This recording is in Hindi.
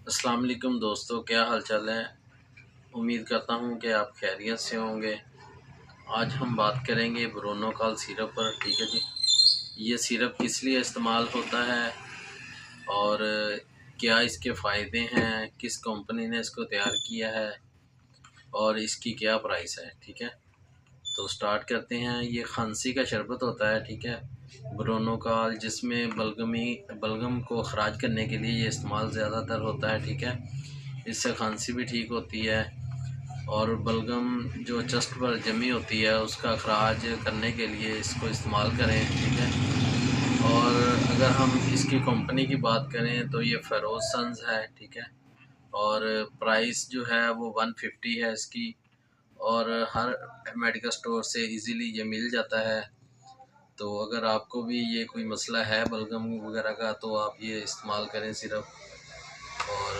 अस्सलाम वालेकुम दोस्तों, क्या हाल चाल है। उम्मीद करता हूँ कि आप खैरियत से होंगे। आज हम बात करेंगे ब्रोनोकॉल सिरप पर। ठीक है जी। ये सिरप किस लिए इस्तेमाल होता है और क्या इसके फ़ायदे हैं, किस कंपनी ने इसको तैयार किया है और इसकी क्या प्राइस है। ठीक है, तो स्टार्ट करते हैं। ये खांसी का शरबत होता है। ठीक है, ब्रोनोकॉल, जिसमें बलगम को ख़राज करने के लिए ये इस्तेमाल ज़्यादातर होता है। ठीक है, इससे खांसी भी ठीक होती है और बलगम जो चेस्ट पर जमी होती है उसका अखराज करने के लिए इसको इस्तेमाल करें। ठीक है, और अगर हम इसकी कंपनी की बात करें तो ये फ़ेरोज़ सन्स है। ठीक है, और प्राइस जो है वो 150 है इसकी, और हर मेडिकल स्टोर से इजीली ये मिल जाता है। तो अगर आपको भी ये कोई मसला है बलगम वगैरह का तो आप ये इस्तेमाल करें सिर्फ।